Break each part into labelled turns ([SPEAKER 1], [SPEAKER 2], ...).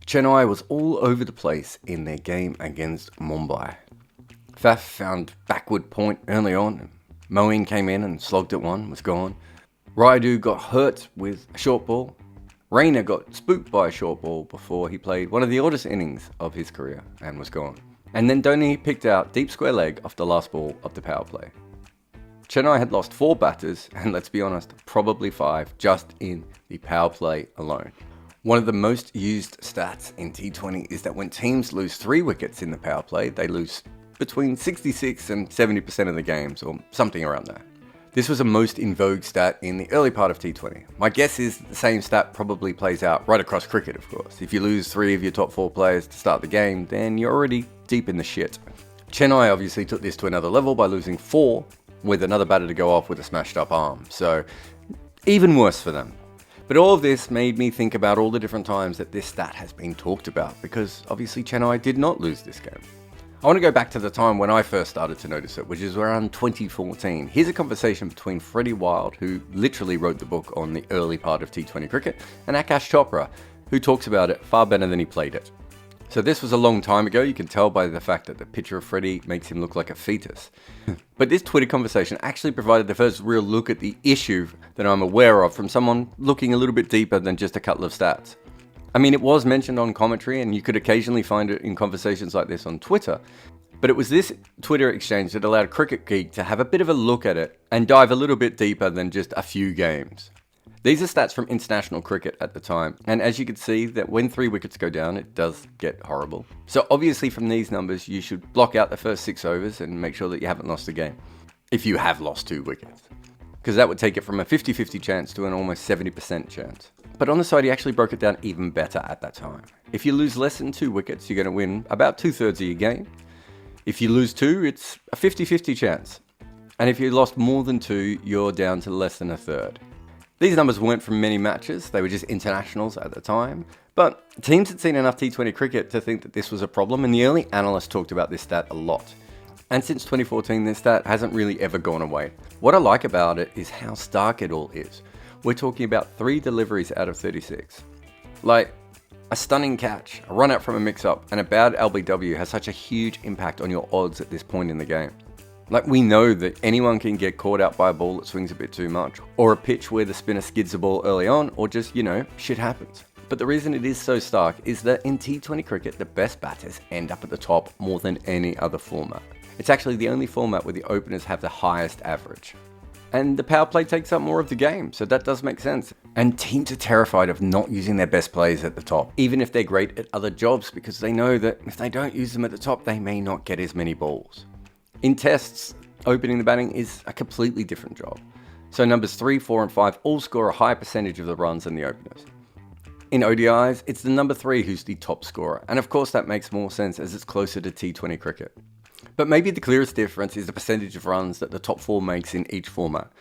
[SPEAKER 1] Chennai was all over the place in their game against Mumbai. Faf found backward point early on. Moeen came in and slogged at one, was gone. Raidu got hurt with a short ball. Raina got spooked by a short ball before he played one of the oddest innings of his career and was gone. And then Dhoni picked out deep square leg off the last ball of the power play. Chennai had lost 4 batters, and let's be honest, probably 5 just in the power play alone. One of the most used stats in T20 is that when teams lose 3 wickets in the power play, they lose between 66 and 70% of the games, or something around there. This was a most in vogue stat in the early part of T20. My guess is the same stat probably plays out right across cricket, of course. If you lose 3 of your top 4 players to start the game, then you're already deep in the shit. Chennai obviously took this to another level by losing 4 with another batter to go off with a smashed up arm, so even worse for them. But all of this made me think about all the different times that this stat has been talked about, because obviously Chennai did not lose this game. I want to go back to the time when I first started to notice it, which is around 2014. Here's a conversation between Freddie Wild, who literally wrote the book on the early part of T20 cricket, and Akash Chopra, who talks about it far better than he played it. So this was a long time ago. You can tell by the fact that the picture of Freddie makes him look like a fetus. But this Twitter conversation actually provided the first real look at the issue that I'm aware of from someone looking a little bit deeper than just a couple of stats. I mean, it was mentioned on commentary, and you could occasionally find it in conversations like this on Twitter. But it was this Twitter exchange that allowed Cricket Geek to have a bit of a look at it and dive a little bit deeper than just a few games. These are stats from international cricket at the time, and as you can see that when 3 wickets go down, it does get horrible. So obviously from these numbers, you should block out the first 6 overs and make sure that you haven't lost a game, if you have lost 2 wickets. Because that would take it from a 50-50 chance to an almost 70% chance. But on the side, he actually broke it down even better at that time. If you lose less than 2 wickets, you're going to win about 2/3 of your game. If you lose 2, it's a 50-50 chance. And if you lost more than 2, you're down to less than 1/3. These numbers weren't from many matches, they were just internationals at the time. But teams had seen enough T20 cricket to think that this was a problem, and the early analysts talked about this stat a lot. And since 2014, this stat hasn't really ever gone away. What I like about it is how stark it all is. We're talking about 3 deliveries out of 36. Like, a stunning catch, a run out from a mix-up, and a bad LBW has such a huge impact on your odds at this point in the game. Like, we know that anyone can get caught out by a ball that swings a bit too much, or a pitch where the spinner skids the ball early on, or just, shit happens. But the reason it is so stark is that in T20 cricket, the best batters end up at the top more than any other format. It's actually the only format where the openers have the highest average. And the power play takes up more of the game, so that does make sense. And teams are terrified of not using their best players at the top, even if they're great at other jobs, because they know that if they don't use them at the top, they may not get as many balls. In tests, opening the batting is a completely different job. So numbers 3, 4 and 5 all score a higher percentage of the runs than the openers. In ODIs, it's the number 3 who's the top scorer, and of course that makes more sense as it's closer to T20 cricket. But maybe the clearest difference is the percentage of runs that the top 4 makes in each format.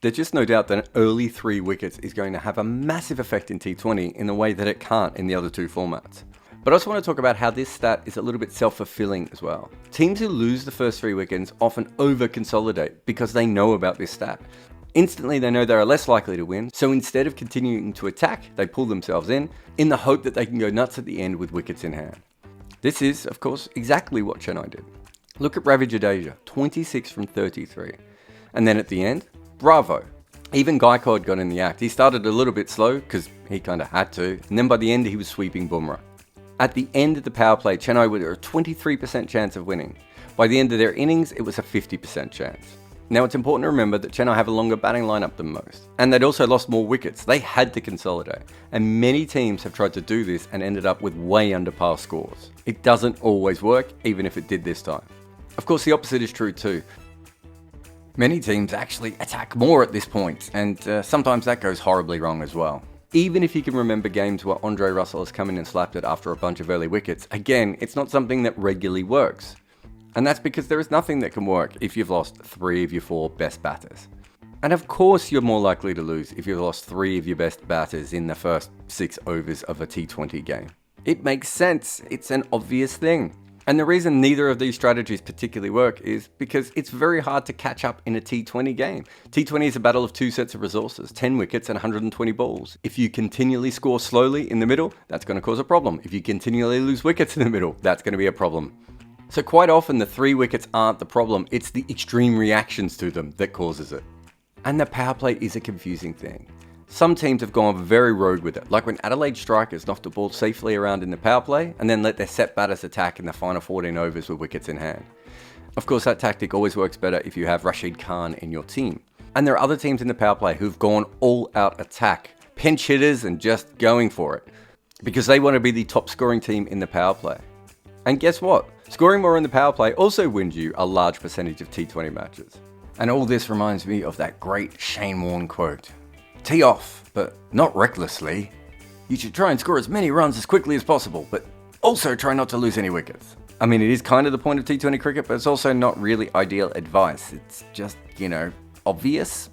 [SPEAKER 1] There's just no doubt that an early 3 wickets is going to have a massive effect in T20 in a way that it can't in the other 2 formats. But I also want to talk about how this stat is a little bit self-fulfilling as well. Teams who lose the first 3 wickets often over-consolidate because they know about this stat. Instantly they know they are less likely to win, so instead of continuing to attack, they pull themselves in the hope that they can go nuts at the end with wickets in hand. This is, of course, exactly what Chennai did. Look at Ravi Jadeja, 26 from 33. And then at the end, bravo. Even Gaikwad got in the act. He started a little bit slow, because he kind of had to, and then by the end he was sweeping Bumrah. At the end of the power play, Chennai were a 23% chance of winning. By the end of their innings, it was a 50% chance. Now it's important to remember that Chennai have a longer batting lineup than most, and they'd also lost more wickets. They had to consolidate, and many teams have tried to do this and ended up with way under par scores. It doesn't always work, even if it did this time. Of course, the opposite is true too. Many teams actually attack more at this point, and sometimes that goes horribly wrong as well. Even if you can remember games where Andre Russell has come in and slapped it after a bunch of early wickets, again, it's not something that regularly works. And that's because there is nothing that can work if you've lost 3 of your 4 best batters. And of course you're more likely to lose if you've lost 3 of your best batters in the first 6 overs of a T20 game. It makes sense, it's an obvious thing. And the reason neither of these strategies particularly work is because it's very hard to catch up in a T20 game. T20 is a battle of two sets of resources, 10 wickets and 120 balls. If you continually score slowly in the middle, that's going to cause a problem. If you continually lose wickets in the middle, that's going to be a problem. So quite often the 3 wickets aren't the problem, it's the extreme reactions to them that causes it. And the power play is a confusing thing. Some teams have gone very rogue with it, like when Adelaide Strikers knocked the ball safely around in the power play and then let their set batters attack in the final 14 overs with wickets in hand. Of course, that tactic always works better if you have Rashid Khan in your team. And there are other teams in the power play who've gone all out attack, pinch hitters and just going for it, because they want to be the top scoring team in the power play. And guess what? Scoring more in the power play also wins you a large percentage of T20 matches. And all this reminds me of that great Shane Warne quote. Tee off, but not recklessly. You should try and score as many runs as quickly as possible, but also try not to lose any wickets. I mean, it is kind of the point of T20 cricket, but it's also not really ideal advice. It's just, obvious.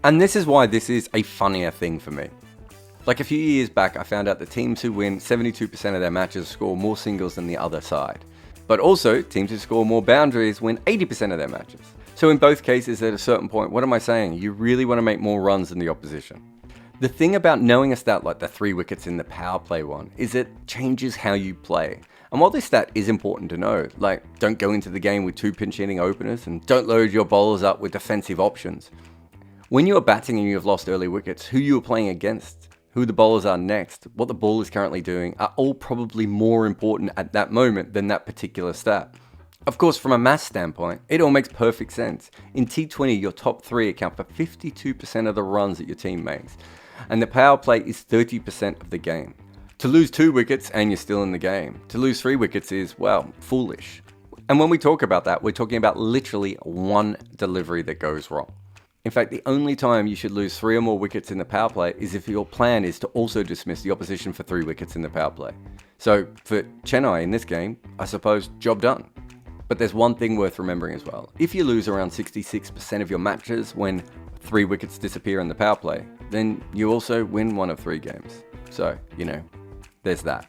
[SPEAKER 1] And this is why this is a funnier thing for me. Like a few years back, I found out that teams who win 72% of their matches score more singles than the other side. But also, teams who score more boundaries win 80% of their matches. So in both cases, at a certain point, what am I saying? You really want to make more runs than the opposition. The thing about knowing a stat like the 3 wickets in the power play one is it changes how you play. And while this stat is important to know, like don't go into the game with 2 pinch hitting openers and don't load your bowlers up with defensive options. When you are batting and you have lost early wickets, who you are playing against, who the bowlers are next, what the ball is currently doing are all probably more important at that moment than that particular stat. Of course, from a maths standpoint, it all makes perfect sense. In T20, your top 3 account for 52% of the runs that your team makes, and the power play is 30% of the game. To lose 2 wickets and you're still in the game. To lose 3 wickets is, well, foolish. And when we talk about that, we're talking about literally one delivery that goes wrong. In fact, the only time you should lose 3 or more wickets in the power play is if your plan is to also dismiss the opposition for 3 wickets in the power play. So for Chennai in this game, I suppose, job done. But there's one thing worth remembering as well. If you lose around 66% of your matches when 3 wickets disappear in the power play, then you also win one of 3 games. So, there's that.